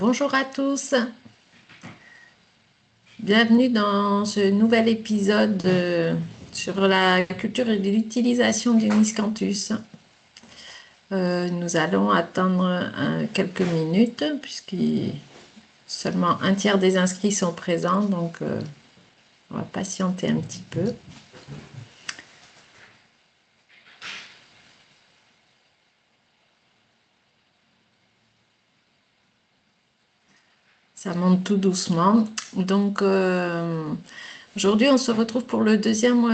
Bonjour à tous, bienvenue dans ce nouvel épisode sur la culture et l'utilisation du miscanthus. Nous allons attendre quelques minutes puisque seulement un tiers des inscrits sont présents, donc on va patienter un petit peu. Ça monte tout doucement. Donc, aujourd'hui, on se retrouve pour le deuxième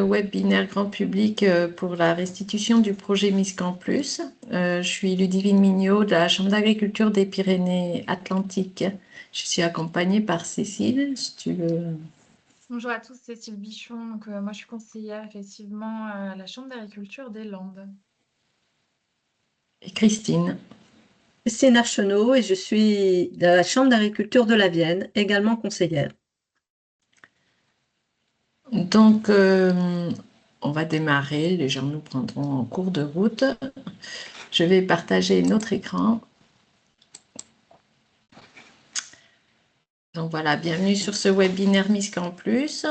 webinaire grand public pour la restitution du projet Miscan Plus. Je suis Ludivine Mignot de la Chambre d'agriculture des Pyrénées-Atlantiques. Je suis accompagnée par Cécile, si tu veux. Bonjour à tous, Cécile Bichon. Moi, je suis conseillère effectivement à la Chambre d'agriculture des Landes. Et Christine. Christine Archenot et je suis de la Chambre d'agriculture de la Vienne, également conseillère. Donc, on va démarrer. Les gens nous prendront en cours de route. Je vais partager notre écran. Donc voilà, bienvenue sur ce webinaire Miscan Plus.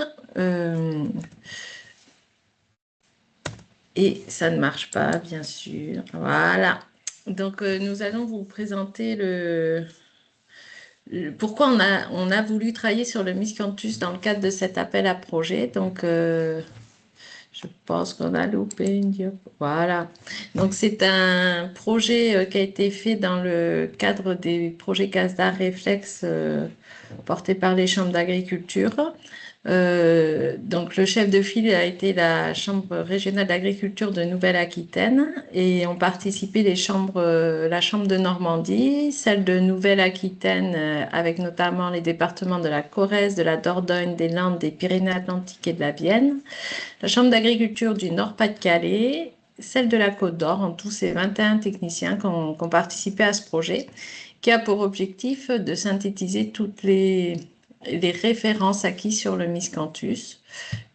Et ça ne marche pas, bien sûr. Voilà. Donc nous allons vous présenter pourquoi on a voulu travailler sur le miscanthus dans le cadre de cet appel à projet. Donc je pense qu'on a loupé une diapo. Voilà. Donc c'est un projet qui a été fait dans le cadre des projets CASDAR Réflexe portés par les chambres d'agriculture. Donc le chef de file a été la Chambre régionale d'agriculture de Nouvelle-Aquitaine et ont participé la Chambre de Normandie, celle de Nouvelle-Aquitaine avec notamment les départements de la Corrèze, de la Dordogne, des Landes, des Pyrénées-Atlantiques et de la Vienne, la Chambre d'agriculture du Nord-Pas-de-Calais, celle de la Côte d'Or, en tout ces 21 techniciens qui ont participé à ce projet, qui a pour objectif de synthétiser toutes les références acquises sur le miscanthus,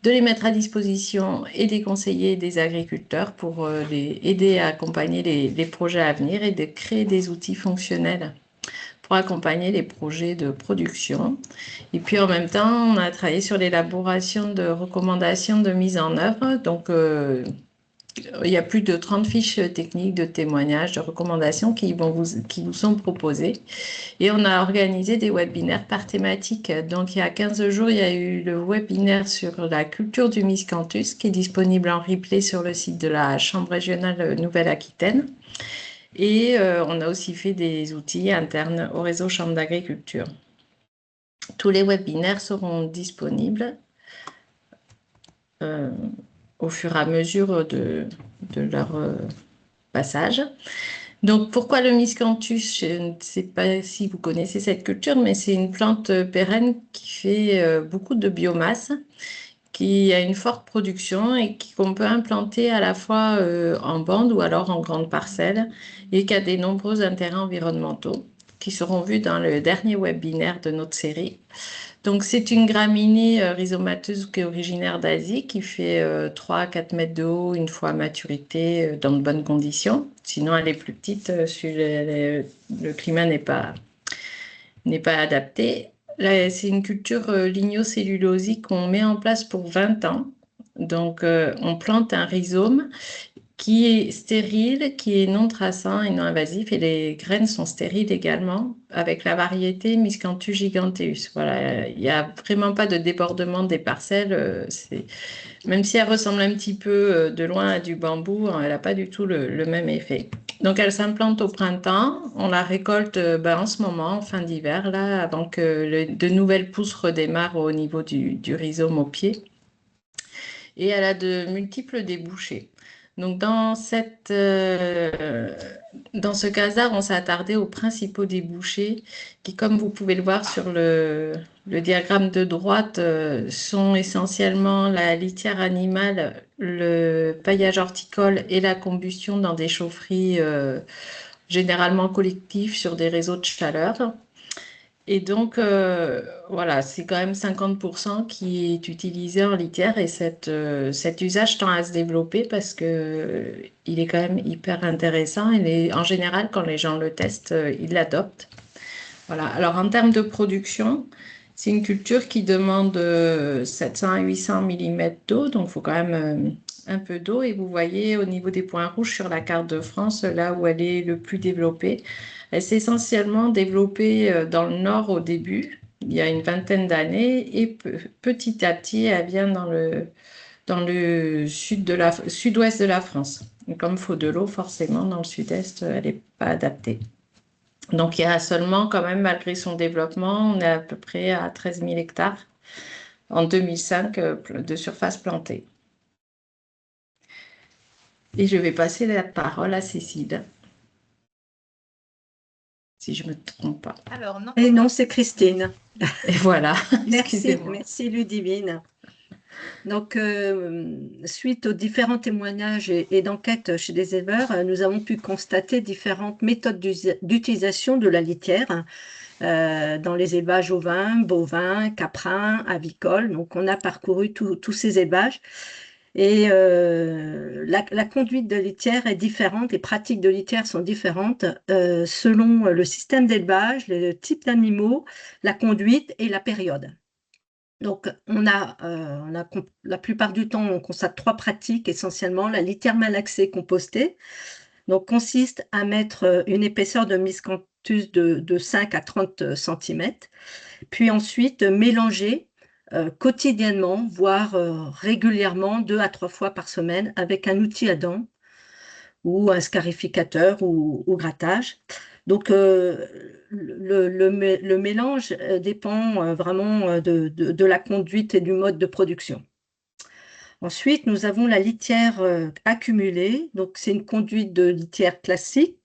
de les mettre à disposition et des conseillers et des agriculteurs pour les aider à accompagner les projets à venir et de créer des outils fonctionnels pour accompagner les projets de production. Et puis en même temps, on a travaillé sur l'élaboration de recommandations de mise en œuvre. Donc, il y a plus de 30 fiches techniques de témoignages, de recommandations qui vous sont proposées. Et on a organisé des webinaires par thématique. Donc, il y a 15 jours, il y a eu le webinaire sur la culture du miscanthus qui est disponible en replay sur le site de la Chambre régionale Nouvelle-Aquitaine. Et on a aussi fait des outils internes au réseau Chambre d'agriculture. Tous les webinaires seront disponibles au fur et à mesure de leur passage. Donc, pourquoi le miscanthus? Je ne sais pas si vous connaissez cette culture, mais c'est une plante pérenne qui fait beaucoup de biomasse, qui a une forte production et qu'on peut implanter à la fois en bande ou alors en grande parcelle et qui a des nombreux intérêts environnementaux qui seront vus dans le dernier webinaire de notre série. Donc, c'est une graminée rhizomateuse qui est originaire d'Asie, qui fait 3 à 4 mètres de haut une fois à maturité dans de bonnes conditions. Sinon, elle est plus petite si le climat n'est pas adapté. Là, c'est une culture lignocellulosique qu'on met en place pour 20 ans. Donc, on plante un rhizome qui est stérile, qui est non traçant et non invasif, et les graines sont stériles également, avec la variété Miscanthus giganteus. Voilà, il n'y a vraiment pas de débordement des parcelles. Même si elle ressemble un petit peu de loin à du bambou, elle n'a pas du tout le même effet. Donc, elle s'implante au printemps. On la récolte en ce moment, en fin d'hiver, là, avant que de nouvelles pousses redémarrent au niveau du rhizome au pied. Et elle a de multiples débouchés. Donc, dans ce casar, on s'est attardé aux principaux débouchés qui, comme vous pouvez le voir sur le diagramme de droite, sont essentiellement la litière animale, le paillage horticole et la combustion dans des chaufferies généralement collectives sur des réseaux de chaleur. Et donc, voilà, c'est quand même 50% qui est utilisé en litière et cet usage tend à se développer parce que il est quand même hyper intéressant et en général, quand les gens le testent, ils l'adoptent. Voilà. Alors, en termes de production, c'est une culture qui demande 700 à 800 mm d'eau, donc il faut quand même un peu d'eau. Et vous voyez au niveau des points rouges sur la carte de France, là où elle est le plus développée, elle s'est essentiellement développée dans le nord au début, il y a une vingtaine d'années, et petit à petit, elle vient dans le sud-ouest de la France. Et comme il faut de l'eau, forcément, dans le sud-est, elle n'est pas adaptée. Donc, il y a seulement, quand même, malgré son développement, on est à peu près à 13 000 hectares en 2005 de surface plantée. Et je vais passer la parole à Cécile, si je ne me trompe pas. Alors, non. Et non, c'est Christine. Et voilà, Merci, excusez-moi. merci Ludivine. Donc, suite aux différents témoignages et d'enquêtes chez des éleveurs, nous avons pu constater différentes méthodes d'utilisation de la litière dans les élevages ovins, bovins, caprins, avicoles. Donc, on a parcouru tous ces élevages. Et la conduite de litière est différente, les pratiques de litière sont différentes selon le système d'élevage, le type d'animaux, la conduite et la période. Donc, la plupart du temps, on constate 3 pratiques essentiellement. La litière malaxée compostée, donc consiste à mettre une épaisseur de miscanthus de 5 à 30 cm, puis ensuite mélanger quotidiennement, voire régulièrement, 2 à 3 fois par semaine, avec un outil à dents ou un scarificateur ou grattage. Donc, le mélange dépend vraiment de la conduite et du mode de production. Ensuite, nous avons la litière accumulée. Donc, c'est une conduite de litière classique.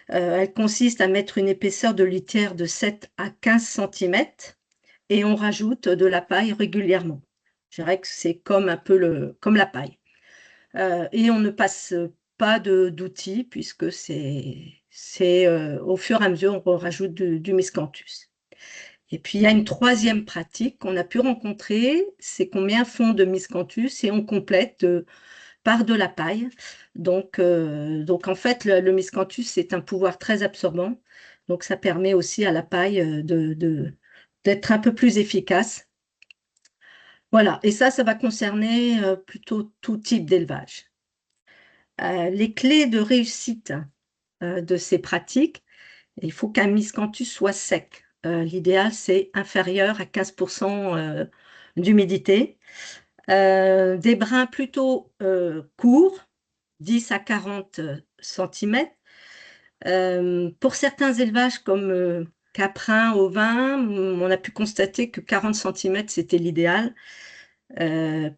Elle consiste à mettre une épaisseur de litière de 7 à 15 cm et on rajoute de la paille régulièrement. Je dirais que c'est comme un peu comme la paille. Et on ne passe pas d'outils puisque c'est au fur et à mesure, on rajoute du miscanthus. Et puis, il y a une troisième pratique qu'on a pu rencontrer, c'est qu'on met un fond de miscanthus et on complète par de la paille. Donc en fait, le miscanthus, c'est un pouvoir très absorbant. Donc, ça permet aussi à la paille d'être un peu plus efficace. Voilà, et ça va concerner plutôt tout type d'élevage. Les clés de réussite de ces pratiques, il faut qu'un miscanthus soit sec. L'idéal, c'est inférieur à 15% d'humidité. Des brins plutôt courts, 10 à 40 cm. Pour certains élevages comme caprins, ovins, on a pu constater que 40 cm, c'était l'idéal.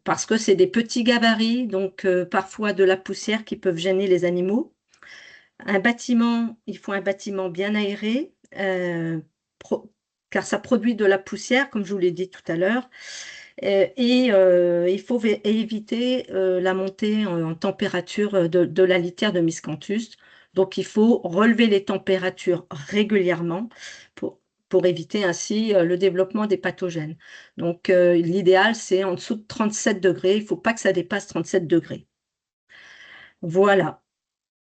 Parce que c'est des petits gabarits, donc parfois de la poussière qui peuvent gêner les animaux. Il faut un bâtiment bien aéré, car ça produit de la poussière, comme je vous l'ai dit tout à l'heure. Il faut éviter la montée en température de la litière de miscanthus. Donc, il faut relever les températures régulièrement pour éviter ainsi le développement des pathogènes. Donc, l'idéal, c'est en dessous de 37 degrés. Il ne faut pas que ça dépasse 37 degrés. Voilà.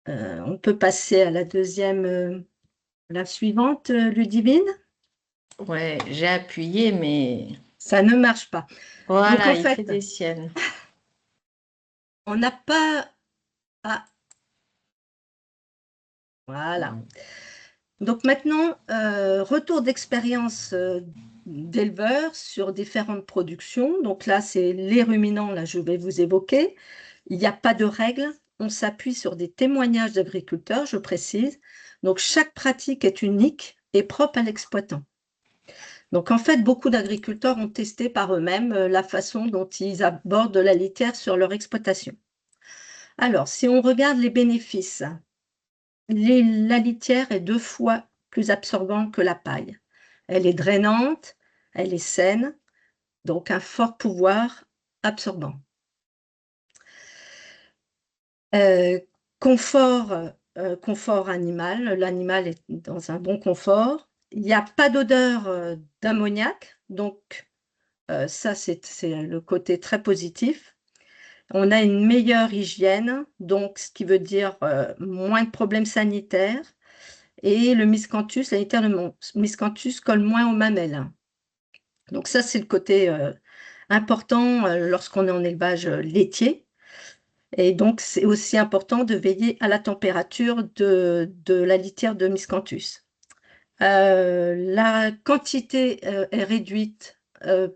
On peut passer à la suivante, Ludivine. Ouais, j'ai appuyé, mais Ça ne marche pas. voilà, Donc, en il fait fait, des siennes. on n'a pas... Ah, voilà. Donc maintenant, retour d'expérience d'éleveurs sur différentes productions. Donc là, c'est les ruminants, là, je vais vous évoquer. Il n'y a pas de règles. On s'appuie sur des témoignages d'agriculteurs, je précise. Donc chaque pratique est unique et propre à l'exploitant. Donc en fait, beaucoup d'agriculteurs ont testé par eux-mêmes la façon dont ils abordent la litière sur leur exploitation. Alors, si on regarde les bénéfices, la litière est 2 fois plus absorbante que la paille. Elle est drainante, elle est saine, donc un fort pouvoir absorbant. Confort animal, l'animal est dans un bon confort. Il n'y a pas d'odeur d'ammoniac, donc ça c'est le côté très positif. On a une meilleure hygiène, donc ce qui veut dire moins de problèmes sanitaires. et le miscanthus, la litière de miscanthus colle moins aux mamelles. Donc ça, c'est le côté important lorsqu'on est en élevage laitier. Et donc, c'est aussi important de veiller à la température de la litière de miscanthus. La quantité est réduite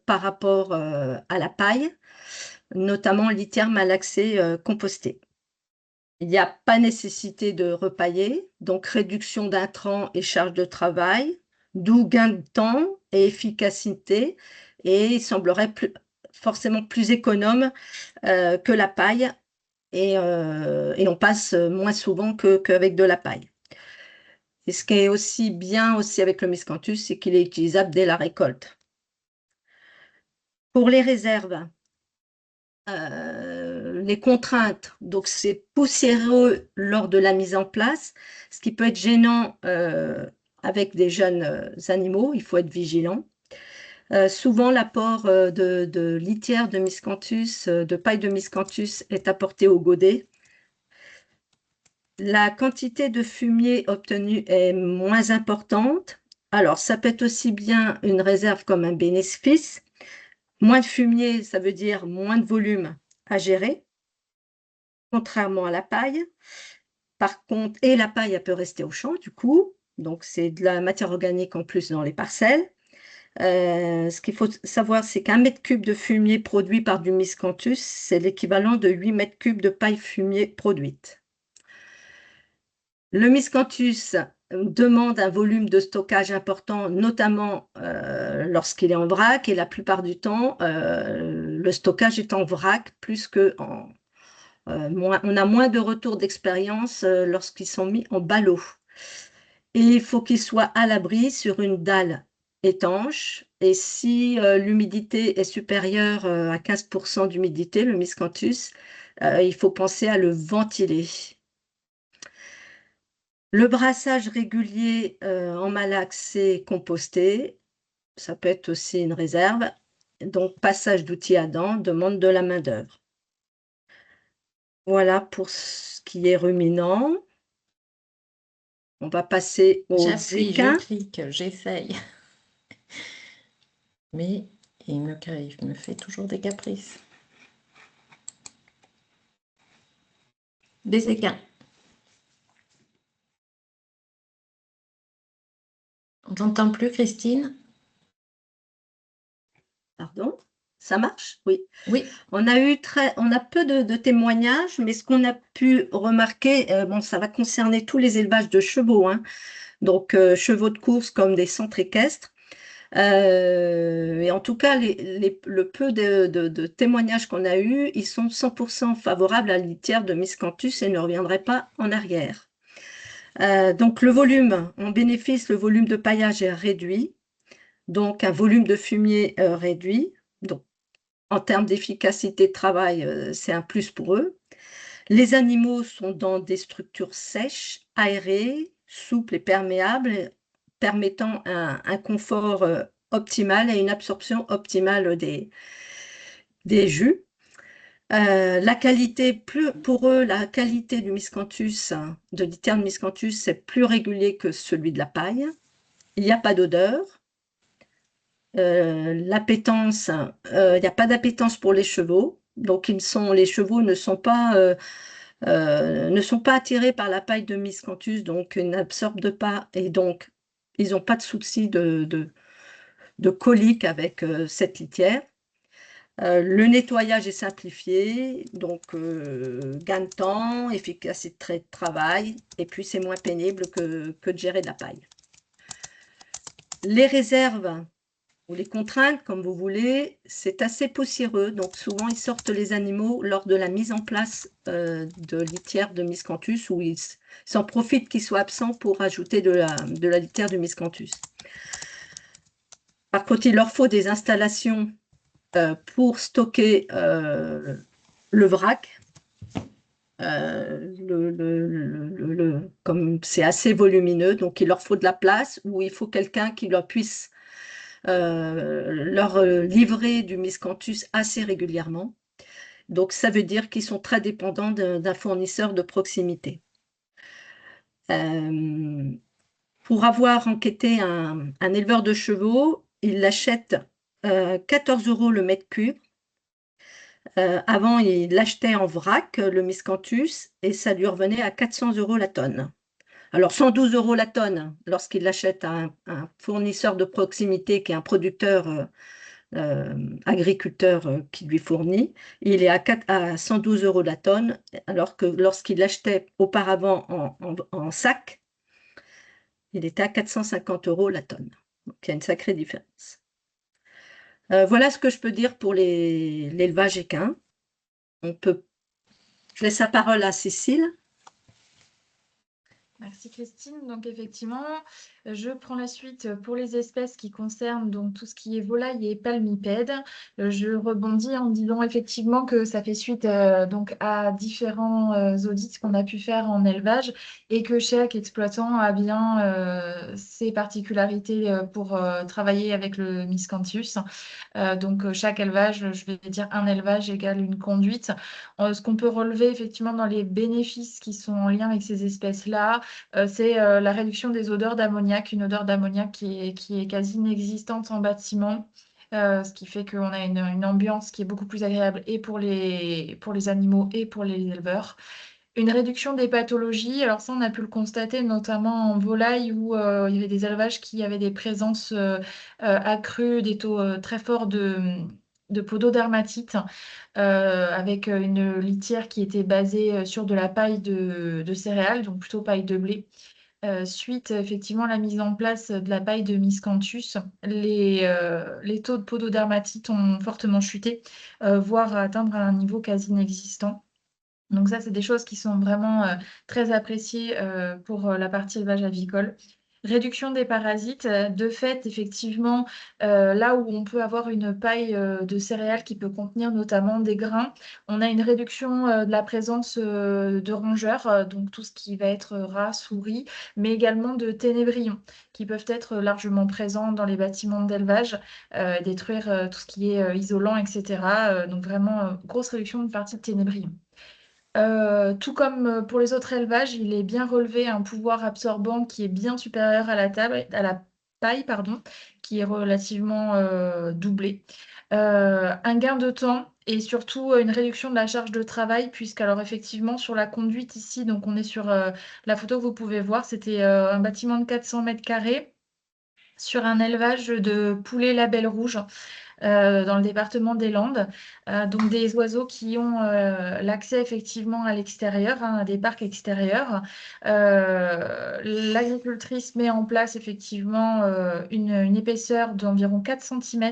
par rapport à la paille, notamment litière malaxée compostée. Il n'y a pas nécessité de repailler, donc réduction d'intrants et charge de travail, d'où gain de temps et efficacité, et il semblerait forcément plus économe que la paille, et on passe moins souvent qu'avec de la paille. Et ce qui est aussi bien aussi avec le miscanthus, c'est qu'il est utilisable dès la récolte. Pour les réserves, les contraintes, donc c'est poussiéreux lors de la mise en place, ce qui peut être gênant avec des jeunes animaux, il faut être vigilant. Souvent, l'apport de litière de miscanthus, de paille de miscanthus est apporté au godet. La quantité de fumier obtenue est moins importante. Alors, ça peut être aussi bien une réserve comme un bénéfice. Moins de fumier, ça veut dire moins de volume à gérer, contrairement à la paille. Par contre, et la paille, elle peut rester au champ, du coup. Donc, c'est de la matière organique en plus dans les parcelles. Ce qu'il faut savoir, c'est qu'un mètre cube de fumier produit par du miscanthus, c'est l'équivalent de 8 mètres cubes de paille fumier produite. Le miscanthus demande un volume de stockage important, notamment lorsqu'il est en vrac, et la plupart du temps, le stockage est en vrac plus que en... on a moins de retours d'expérience lorsqu'ils sont mis en ballot. Et il faut qu'ils soient à l'abri sur une dalle étanche. Et si l'humidité est supérieure à 15% d'humidité, le miscanthus, il faut penser à le ventiler. Le brassage régulier en malaxé composté, ça peut être aussi une réserve. Donc, passage d'outils à dents demande de la main-d'œuvre. Voilà pour ce qui est ruminant. On va passer aux J'appuie, je équins. clique, j'essaye. Mais il me fait toujours des caprices. Des équins. On t'entend plus, Christine? Pardon, ça marche? Oui. Oui. On a peu de témoignages, mais ce qu'on a pu remarquer, bon, ça va concerner tous les élevages de chevaux, hein, donc chevaux de course comme des centres équestres. Et en tout cas, le peu de témoignages qu'on a eus, ils sont 100% favorables à la litière de miscanthus et ne reviendraient pas en arrière. Donc le volume, en bénéfice, le volume de paillage est réduit, donc un volume de fumier réduit. Donc en termes d'efficacité de travail, c'est un plus pour eux. Les animaux sont dans des structures sèches, aérées, souples et perméables, permettant un confort optimal et une absorption optimale des jus. La qualité, pour eux, la qualité du miscanthus, de litière de miscanthus, c'est plus régulier que celui de la paille. Il n'y a pas d'odeur. L'appétence, il n'y a pas d'appétence pour les chevaux. Donc, les chevaux ne sont pas attirés par la paille de miscanthus, donc ils n'absorbent pas, et donc ils n'ont pas de souci de colique avec cette litière. Le nettoyage est simplifié, donc gain de temps, efficacité de travail, et puis c'est moins pénible que de gérer de la paille. Les réserves ou les contraintes, comme vous voulez, c'est assez poussiéreux, donc souvent ils sortent les animaux lors de la mise en place de litière de miscanthus, où ils s'en profitent qu'ils soient absents pour ajouter de la litière de miscanthus. Par contre, il leur faut des installations pour stocker le vrac. Comme c'est assez volumineux, donc il leur faut de la place, ou il faut quelqu'un qui leur puisse leur livrer du miscanthus assez régulièrement. Donc, ça veut dire qu'ils sont très dépendants d'un fournisseur de proximité. Pour avoir enquêté un éleveur de chevaux, il l'achète 14 € le mètre cube. Avant, il l'achetait en vrac, le miscanthus, et ça lui revenait à 400 € la tonne. Alors 112 € la tonne lorsqu'il l'achète à un fournisseur de proximité qui est un producteur agriculteur qui lui fournit. Il est à 112 € la tonne, alors que lorsqu'il l'achetait auparavant en sac, il était à 450 € la tonne. Donc il y a une sacrée différence. Voilà ce que je peux dire pour l'élevage équin. Je laisse la parole à Cécile. Merci Christine. Donc effectivement, je prends la suite pour les espèces qui concernent donc tout ce qui est volaille et palmipèdes. Je rebondis en disant effectivement que ça fait suite donc à différents audits qu'on a pu faire en élevage et que chaque exploitant a bien ses particularités pour travailler avec le miscanthus. Donc chaque élevage, je vais dire un élevage égale une conduite. Ce qu'on peut relever effectivement dans les bénéfices qui sont en lien avec ces espèces-là, c'est la réduction des odeurs d'ammoniac, une odeur d'ammoniac qui est quasi inexistante en bâtiment. Ce qui fait qu'on a une ambiance qui est beaucoup plus agréable et pour les animaux et pour les éleveurs. Une réduction des pathologies, alors ça on a pu le constater notamment en volaille où il y avait des élevages qui avaient des présences accrues, des taux très forts de pododermatite, avec une litière qui était basée sur de la paille de céréales, donc plutôt paille de blé. Suite effectivement à la mise en place de la paille de miscanthus, les taux de pododermatite ont fortement chuté, voire atteindre un niveau quasi inexistant. Donc ça, c'est des choses qui sont vraiment très appréciées pour la partie élevage avicole. Réduction des parasites. De fait, effectivement, là où on peut avoir une paille de céréales qui peut contenir notamment des grains, on a une réduction de la présence de rongeurs, donc tout ce qui va être rats, souris, mais également de ténébrions qui peuvent être largement présents dans les bâtiments d'élevage, détruire tout ce qui est isolant, etc. Donc vraiment, grosse réduction de partie de ténébrions. Tout comme pour les autres élevages, il est bien relevé un pouvoir absorbant qui est bien supérieur à la paille, pardon, qui est relativement doublé. Un gain de temps et surtout une réduction de la charge de travail, puisqu'alors effectivement sur la conduite ici, donc on est sur la photo que vous pouvez voir, c'était un bâtiment de 400 mètres carrés sur un élevage de poulets label rouge dans le département des Landes. Donc des oiseaux qui ont l'accès effectivement à l'extérieur, à des parcs extérieurs. L'agricultrice met en place effectivement une épaisseur d'environ 4 cm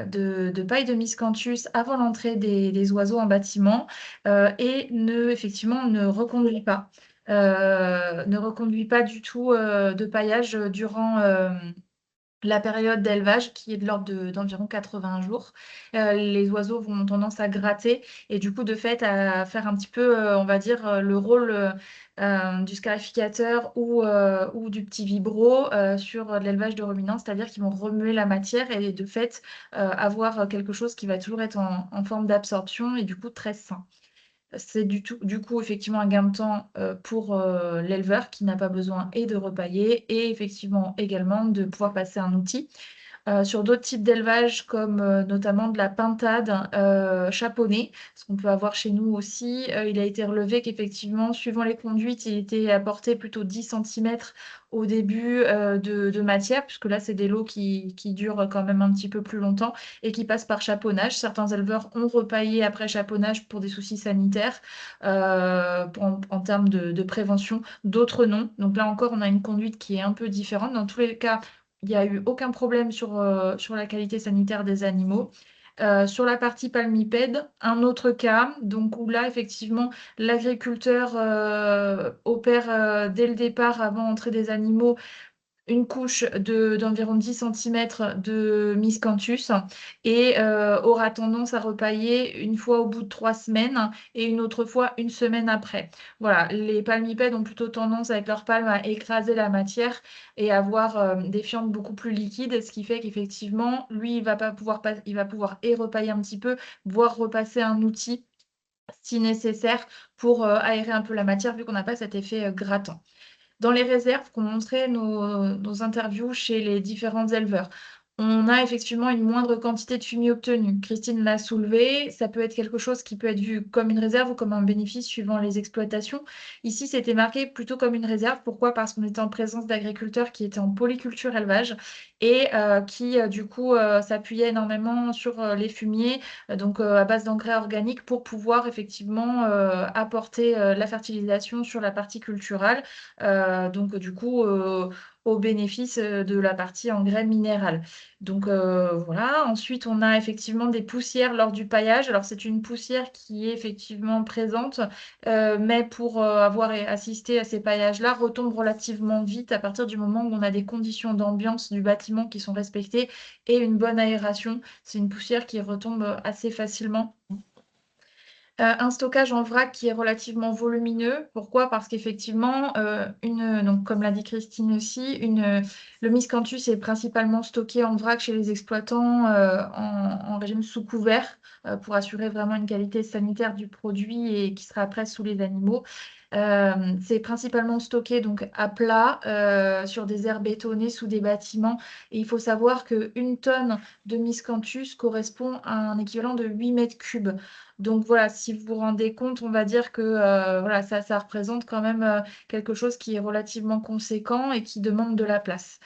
de paille de miscanthus avant l'entrée des oiseaux en bâtiment et effectivement ne reconduit pas. Ne reconduit pas du tout de paillage durant la période d'élevage qui est de l'ordre d'environ 80 jours. Les oiseaux vont tendance à gratter et du coup de fait à faire un petit peu, on va dire, le rôle du scarificateur ou du petit vibro sur l'élevage de ruminants, c'est-à-dire qu'ils vont remuer la matière et de fait avoir quelque chose qui va toujours être en forme d'absorption et du coup très sain. C'est du coup effectivement un gain de temps pour l'éleveur qui n'a pas besoin et de repailler et effectivement également de pouvoir passer un outil. Sur d'autres types d'élevage comme notamment de la pintade chaponnée, ce qu'on peut avoir chez nous aussi, il a été relevé qu'effectivement, suivant les conduites, il était apporté plutôt 10 cm au début de matière, puisque là, c'est des lots qui durent quand même un petit peu plus longtemps et qui passent par chaponnage. Certains éleveurs ont repaillé après chaponnage pour des soucis sanitaires en termes de prévention, d'autres non. Donc là encore, on a une conduite qui est un peu différente. Dans tous les cas, il n'y a eu aucun problème sur la qualité sanitaire des animaux. Sur la partie palmipède, un autre cas, donc où là, effectivement, l'agriculteur opère dès le départ, avant d'entrer des animaux, une couche d'environ 10 cm de miscanthus et aura tendance à repailler une fois au bout de 3 semaines et une autre fois une semaine après. Voilà, les palmipèdes ont plutôt tendance avec leurs palmes à écraser la matière et avoir des fientes beaucoup plus liquides, ce qui fait qu'effectivement, lui, il va pouvoir et repailler un petit peu, voire repasser un outil si nécessaire pour aérer un peu la matière vu qu'on n'a pas cet effet grattant. Dans les réserves qu'ont montré nos interviews chez les différents éleveurs, on a effectivement une moindre quantité de fumier obtenue. Christine l'a soulevé, ça peut être quelque chose qui peut être vu comme une réserve ou comme un bénéfice suivant les exploitations. Ici, c'était marqué plutôt comme une réserve. Pourquoi? Parce qu'on était en présence d'agriculteurs qui étaient en polyculture élevage et qui, du coup, s'appuyaient énormément sur les fumiers, donc à base d'engrais organiques pour pouvoir effectivement apporter la fertilisation sur la partie culturelle. Donc, du coup, au bénéfice de la partie engrais minéral. Donc voilà. Ensuite, on a effectivement des poussières lors du paillage. Alors, c'est une poussière qui est effectivement présente, mais pour avoir assisté à ces paillages-là, retombe relativement vite à partir du moment où on a des conditions d'ambiance du bâtiment qui sont respectées et une bonne aération. C'est une poussière qui retombe assez facilement. Un stockage en vrac qui est relativement volumineux. Pourquoi? Parce qu'effectivement, donc comme l'a dit Christine aussi, le miscanthus est principalement stocké en vrac chez les exploitants en régime sous couvert pour assurer vraiment une qualité sanitaire du produit et qui sera après sous les animaux. C'est principalement stocké donc à plat sur des aires bétonnées sous des bâtiments. Et il faut savoir qu'une tonne de miscanthus correspond à un équivalent de 8 mètres cubes. Donc voilà, si vous vous rendez compte, on va dire que voilà, ça représente quand même quelque chose qui est relativement conséquent et qui demande de la place.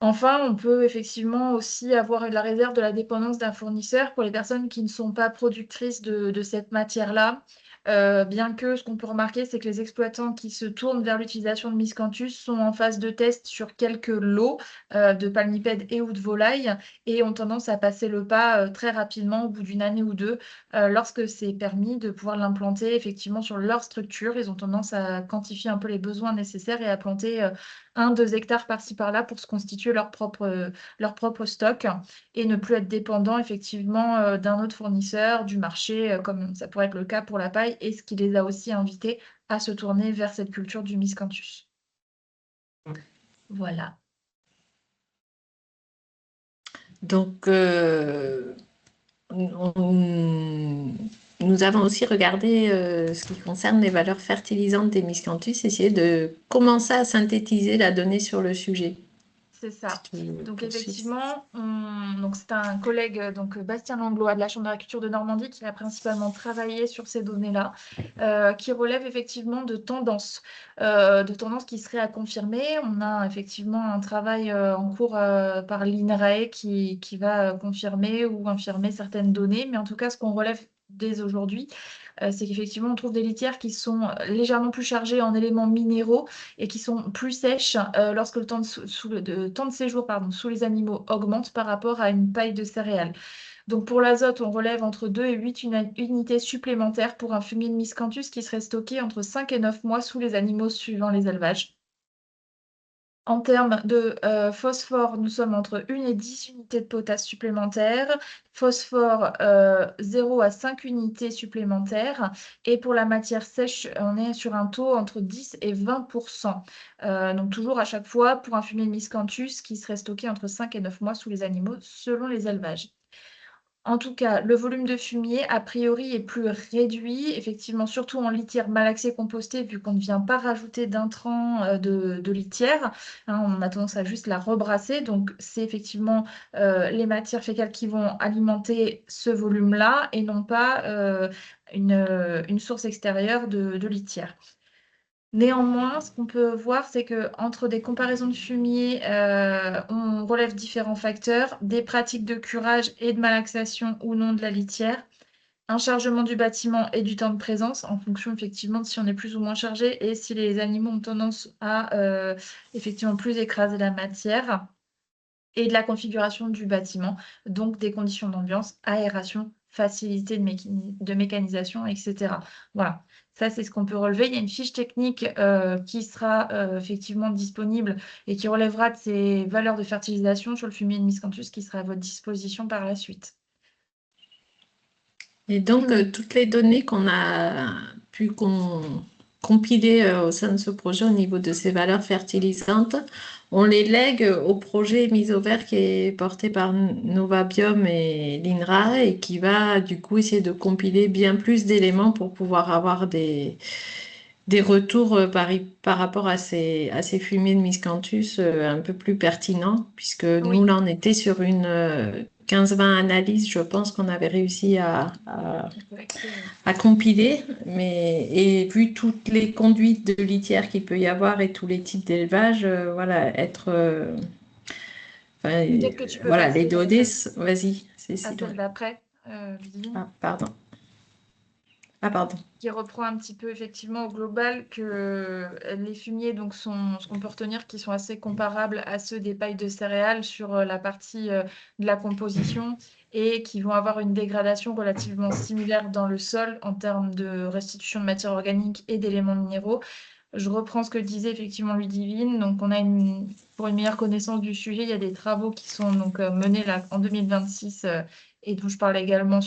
Enfin, on peut effectivement aussi avoir la réserve de la dépendance d'un fournisseur pour les personnes qui ne sont pas productrices de cette matière-là. Bien que ce qu'on peut remarquer, c'est que les exploitants qui se tournent vers l'utilisation de miscanthus sont en phase de test sur quelques lots de palmipèdes et ou de volailles et ont tendance à passer le pas très rapidement au bout d'une année ou deux lorsque c'est permis de pouvoir l'implanter effectivement sur leur structure. Ils ont tendance à quantifier un peu les besoins nécessaires et à planter 1-2 hectares par-ci par-là pour se constituer leur propre stock et ne plus être dépendant effectivement d'un autre fournisseur, du marché, comme ça pourrait être le cas pour la paille, et ce qui les a aussi invités à se tourner vers cette culture du miscanthus. Voilà. Donc, nous avons aussi regardé ce qui concerne les valeurs fertilisantes des miscanthus, essayer de commencer à synthétiser la donnée sur le sujet. C'est ça. Si tu veux Donc poursuivre. effectivement, donc c'est un collègue, donc Bastien Langlois de la Chambre d'agriculture de Normandie, qui a principalement travaillé sur ces données-là, qui relève effectivement de tendances qui seraient à confirmer. On a effectivement un travail en cours par l'INRAE qui va confirmer ou infirmer certaines données, mais en tout cas, ce qu'on relève dès aujourd'hui, c'est qu'effectivement, on trouve des litières qui sont légèrement plus chargées en éléments minéraux et qui sont plus sèches lorsque le temps de séjour sous les animaux augmente par rapport à une paille de céréales. Donc pour l'azote, on relève entre 2 et 8 unités supplémentaires pour un fumier de miscanthus qui serait stocké entre 5 et 9 mois sous les animaux suivant les élevages. En termes de phosphore, nous sommes entre 1 et 10 unités de potasse supplémentaires. Phosphore, 0 à 5 unités supplémentaires. Et pour la matière sèche, on est sur un taux entre 10 et 20%. Donc toujours à chaque fois pour un fumier de miscanthus qui serait stocké entre 5 et 9 mois sous les animaux selon les élevages. En tout cas, le volume de fumier, a priori, est plus réduit, effectivement, surtout en litière malaxée compostée, vu qu'on ne vient pas rajouter d'intrants de litière. Hein, on a tendance à juste la rebrasser. Donc, c'est effectivement les matières fécales qui vont alimenter ce volume-là et non pas une source extérieure de litière. Néanmoins, ce qu'on peut voir, c'est que entre des comparaisons de fumier, on relève différents facteurs, des pratiques de curage et de malaxation ou non de la litière, un chargement du bâtiment et du temps de présence, en fonction effectivement de si on est plus ou moins chargé et si les animaux ont tendance à effectivement plus écraser la matière, et de la configuration du bâtiment, donc des conditions d'ambiance, aération, facilité de mécanisation, etc. Voilà, ça c'est ce qu'on peut relever. Il y a une fiche technique qui sera effectivement disponible et qui relèvera de ces valeurs de fertilisation sur le fumier de miscanthus qui sera à votre disposition par la suite. Et donc, toutes les données qu'on a pu compiler au sein de ce projet au niveau de ces valeurs fertilisantes, on les lègue au projet Mise au vert qui est porté par Novabiom et l'INRA et qui va du coup essayer de compiler bien plus d'éléments pour pouvoir avoir des des retours par rapport à ces fumiers de miscanthus un peu plus pertinents, puisque nous, Oui, là, on était sur une 15-20 analyses, je pense qu'on avait réussi correcté, oui. à compiler, et vu toutes les conduites de litière qu'il peut y avoir et tous les types d'élevage, voilà, enfin, Peut-être que tu peux voilà, les passer données, vas-y, à Cécile, celle ouais. d'après, Ludivine. Ah, pardon. Ah, pardon. Qui reprend un petit peu effectivement au global que les fumiers donc sont ce qu'on peut retenir qui sont assez comparables à ceux des pailles de céréales sur la partie de la composition et qui vont avoir une dégradation relativement similaire dans le sol en termes de restitution de matière organique et d'éléments minéraux. Je reprends ce que disait effectivement Ludivine. Donc, pour une meilleure connaissance du sujet, il y a des travaux qui sont donc menés là, en 2026 et dont je parle également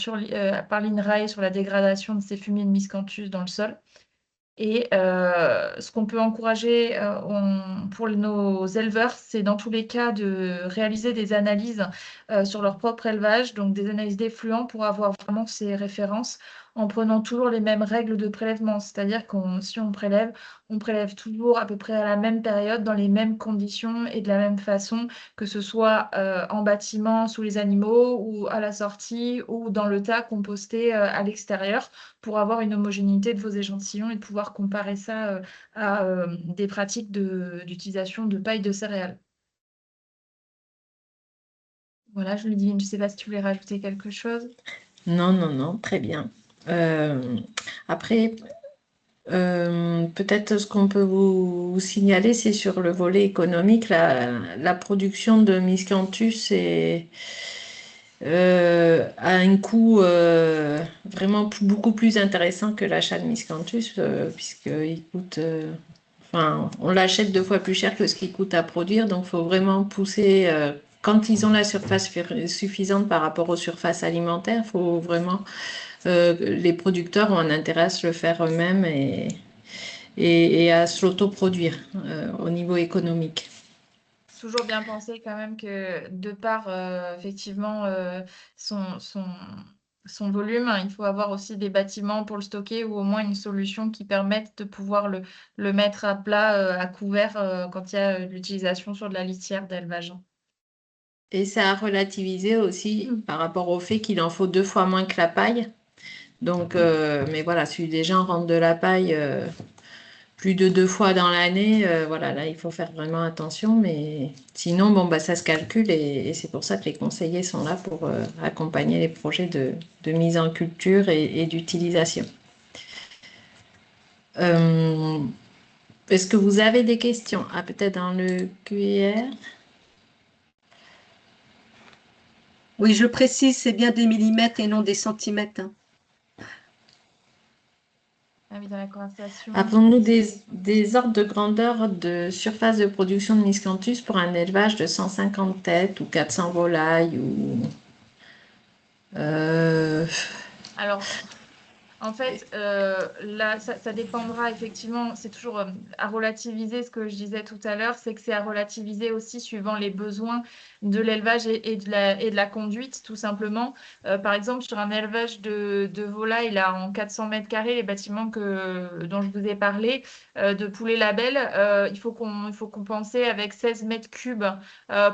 par l'INRAE sur la dégradation de ces fumiers de miscanthus dans le sol. Et ce qu'on peut encourager pour nos éleveurs, c'est dans tous les cas de réaliser des analyses sur leur propre élevage, donc des analyses d'effluents pour avoir vraiment ces références en prenant toujours les mêmes règles de prélèvement. C'est-à-dire que si on prélève toujours à peu près à la même période, dans les mêmes conditions et de la même façon, que ce soit en bâtiment, sous les animaux, ou à la sortie, ou dans le tas composté à l'extérieur pour avoir une homogénéité de vos échantillons et de pouvoir comparer ça à des pratiques d'utilisation de paille de céréales. Voilà, je lui dis, je ne sais pas si tu voulais rajouter quelque chose. Non, non, non, très bien. Après, peut-être ce qu'on peut vous signaler, c'est sur le volet économique, la production de miscanthus a un coût vraiment beaucoup plus intéressant que l'achat de miscanthus, puisqu'il coûte, enfin, on l'achète 2 fois plus cher que ce qu'il coûte à produire, donc il faut vraiment pousser. Quand ils ont la surface suffisante par rapport aux surfaces alimentaires, il faut vraiment les producteurs ont un intérêt à se le faire eux-mêmes et à se l'autoproduire au niveau économique. Toujours bien penser quand même que de par effectivement son, son, son volume, hein, il faut avoir aussi des bâtiments pour le stocker ou au moins une solution qui permette de pouvoir le mettre à plat, à couvert quand il y a l'utilisation sur de la litière d'élevage. Et ça a relativisé aussi par rapport au fait qu'il en faut 2 fois moins que la paille. Donc, mais voilà, si les gens rentrent de la paille plus de 2 fois dans l'année, voilà, là, il faut faire vraiment attention. Mais sinon, bon, bah, ça se calcule et c'est pour ça que les conseillers sont là pour accompagner les projets de mise en culture et d'utilisation. Euh, Est-ce que vous avez des questions? Ah, peut-être dans le QR. Oui, je précise, c'est bien des millimètres et non des centimètres, hein. Ah oui, dans la conversation. Appelons-nous des ordres de grandeur de surface de production de miscanthus pour un élevage de 150 têtes ou 400 volailles ou euh, Alors, en fait, là, ça dépendra effectivement, c'est toujours à relativiser ce que je disais tout à l'heure, c'est que c'est à relativiser aussi suivant les besoins de l'élevage et de la conduite, tout simplement. Par exemple, sur un élevage de volailles, là, en 400 mètres carrés, les bâtiments dont je vous ai parlé, de poulets label, il faut compenser avec 16 mètres cubes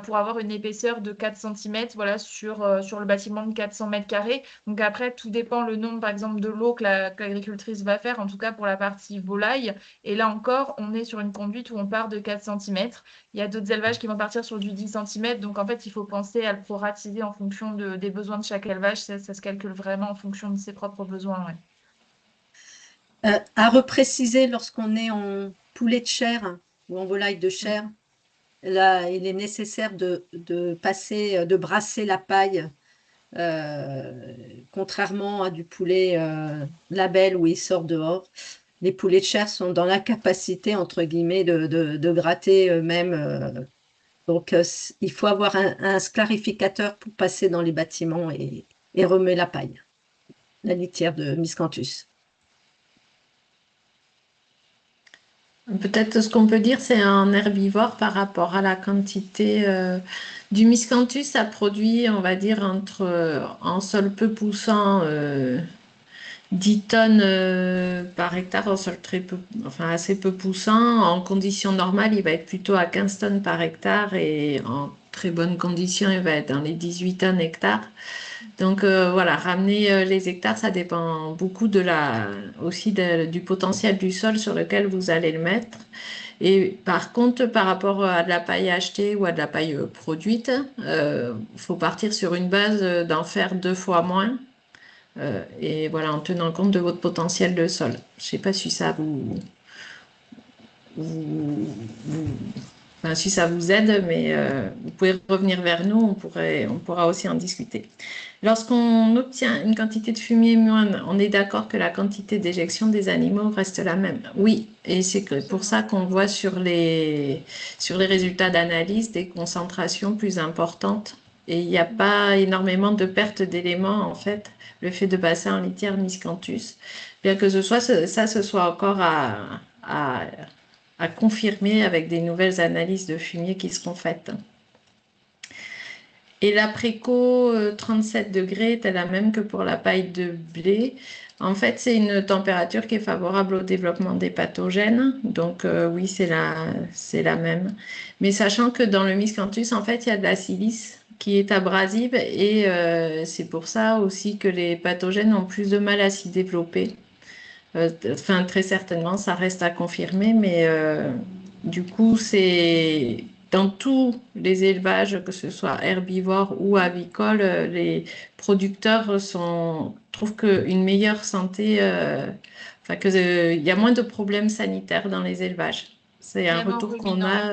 pour avoir une épaisseur de 4 cm, voilà, sur le bâtiment de 400 mètres carrés. Donc après, tout dépend le nombre, par exemple, de l'eau que l'agricultrice va faire, en tout cas pour la partie volaille. Et là encore, on est sur une conduite où on part de 4 cm. Il y a d'autres élevages qui vont partir sur du 10 cm. Donc en fait, il faut penser à le proratiser en fonction des besoins de chaque élevage. Ça se calcule vraiment en fonction de ses propres besoins. Ouais. À repréciser lorsqu'on est en poulet de chair ou en volaille de chair, là, il est nécessaire de brasser la paille, contrairement à du poulet label où il sort dehors. Les poulets de chair sont dans l'incapacité, entre guillemets, de gratter eux-mêmes. Donc, il faut avoir un sclarificateur pour passer dans les bâtiments et remuer la paille, la litière de miscanthus. peut-être ce qu'on peut dire, c'est un herbivore par rapport à la quantité du miscanthus, ça produit, on va dire, en sol peu poussant, 10 tonnes par hectare en sol très peu, enfin assez peu poussant. En conditions normales, il va être plutôt à 15 tonnes par hectare et en très bonnes conditions, il va être dans les 18 tonnes hectare. Donc voilà, ramener les hectares, ça dépend beaucoup aussi du potentiel du sol sur lequel vous allez le mettre. Et par contre, par rapport à de la paille achetée ou à de la paille produite, il faut partir sur une base d'en faire 2 fois moins. Et voilà, en tenant compte de votre potentiel de sol. Je ne sais pas si ça vous- enfin, si ça vous aide, mais vous pouvez revenir vers nous, on pourra aussi en discuter. Lorsqu'on obtient une quantité de fumier moindre, on est d'accord que la quantité d'éjection des animaux reste la même. Oui, et c'est pour ça qu'on voit sur les résultats d'analyse des concentrations plus importantes. Et il n'y a pas énormément de pertes d'éléments, en fait, le fait de passer en litière miscanthus. Bien que ce soit encore à confirmer avec des nouvelles analyses de fumier qui seront faites. Et la préco 37 degrés est la même que pour la paille de blé. En fait, c'est une température qui est favorable au développement des pathogènes. Donc oui, c'est la même. Mais sachant que dans le miscanthus, en fait, il y a de la silice qui est abrasive et c'est pour ça aussi que les pathogènes ont plus de mal à s'y développer. Enfin, très certainement, ça reste à confirmer, mais du coup, c'est dans tous les élevages, que ce soit herbivores ou avicoles, les producteurs trouvent qu'une meilleure santé, enfin, il y a moins de problèmes sanitaires dans les élevages. C'est un Même en retour qu'on ruminant. a.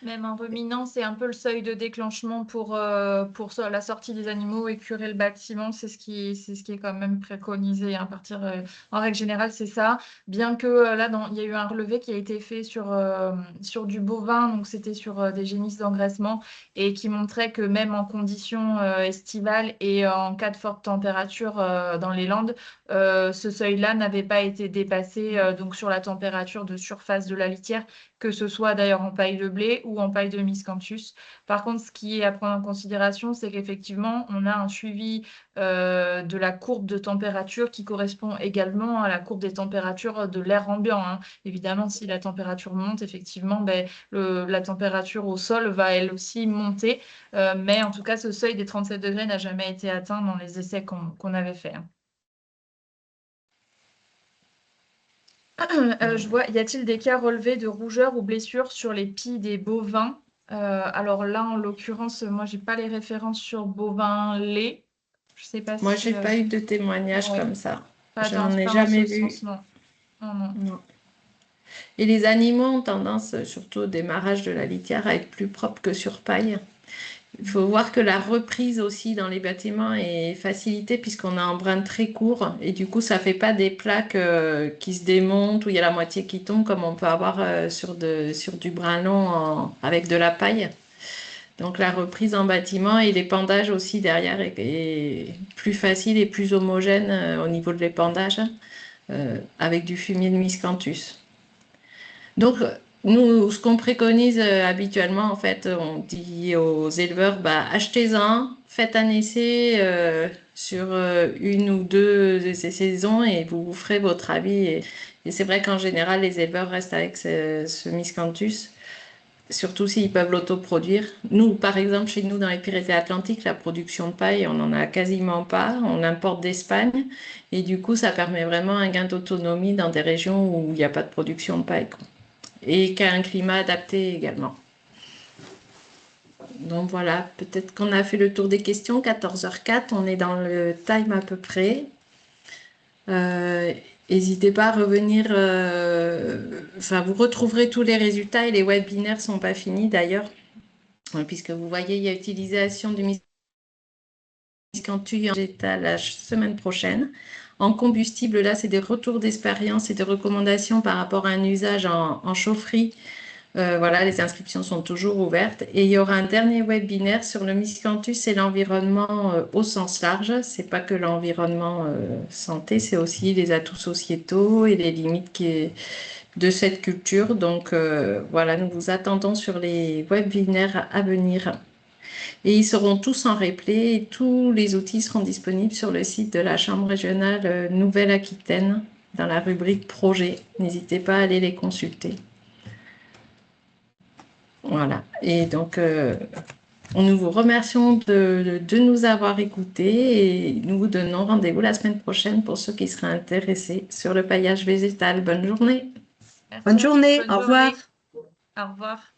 Même en ruminant, c'est un peu le seuil de déclenchement pour la sortie des animaux et curer le bâtiment. C'est ce qui est quand même préconisé, hein, à partir, en règle générale, c'est ça. Bien que là, il y a eu un relevé qui a été fait sur du bovin, donc c'était sur des génisses d'engraissement, et qui montrait que même en conditions estivales et en cas de forte température dans les Landes, ce seuil-là n'avait pas été dépassé donc sur la température de surface de la litière, que ce soit d'ailleurs en paille de blé ou en paille de miscanthus. Par contre, ce qui est à prendre en considération, c'est qu'effectivement, on a un suivi de la courbe de température qui correspond également à la courbe des températures de l'air ambiant, hein. Évidemment, si la température monte, effectivement, ben, la température au sol va elle aussi monter. Mais en tout cas, ce seuil des 37 degrés n'a jamais été atteint dans les essais qu'on avait faits, hein. Je vois, y a-t-il des cas relevés de rougeur ou blessures sur les pies des bovins? Alors là, en l'occurrence, moi, j'ai pas les références sur bovin lait. Je sais pas Moi, si... j'ai pas eu de témoignage ouais, comme ça. pas J'en ai dans jamais ce vu. sens, non. Non, non. Non. Et les animaux ont tendance, surtout au démarrage de la litière, à être plus propres que sur paille. Il faut voir que la reprise aussi dans les bâtiments est facilitée puisqu'on a un brin très court et du coup ça fait pas des plaques qui se démontent où il y a la moitié qui tombe comme on peut avoir sur du brin long avec de la paille. Donc la reprise en bâtiment et l'épandage aussi derrière est plus facile et plus homogène au niveau de l'épandage avec du fumier de miscanthus. Donc, nous, ce qu'on préconise habituellement, en fait, on dit aux éleveurs, bah, achetez-en, faites un essai sur une ou deux de ces saisons et vous vous ferez votre avis. Et c'est vrai qu'en général, les éleveurs restent avec ce miscanthus, surtout s'ils peuvent l'autoproduire. Nous, par exemple, chez nous, dans les Pyrénées-Atlantiques, la production de paille, on n'en a quasiment pas. On importe d'Espagne. Et du coup, ça permet vraiment un gain d'autonomie dans des régions où il n'y a pas de production de paille, quoi, et qui a un climat adapté également. Donc voilà, peut-être qu'on a fait le tour des questions. 14h04, on est dans le time à peu près. Euh, N'hésitez pas à revenir. Enfin, vous retrouverez tous les résultats et les webinaires ne sont pas finis d'ailleurs, puisque vous voyez, il y a utilisation du miscanthus végétal la semaine prochaine. En combustible, là, c'est des retours d'expérience et des recommandations par rapport à un usage en chaufferie. Voilà, les inscriptions sont toujours ouvertes. Et il y aura un dernier webinaire sur le miscanthus et l'environnement au sens large. C'est pas que l'environnement santé, c'est aussi les atouts sociétaux et les limites de cette culture. Donc voilà, nous vous attendons sur les webinaires à venir. Et ils seront tous en replay et tous les outils seront disponibles sur le site de la Chambre régionale Nouvelle-Aquitaine dans la rubrique projet. N'hésitez pas à aller les consulter. Voilà. Et donc, nous vous remercions de nous avoir écoutés et nous vous donnons rendez-vous la semaine prochaine pour ceux qui seraient intéressés sur le paillage végétal. Bonne journée. Merci Bonne à tous, journée, bonne au revoir. journée. Au revoir.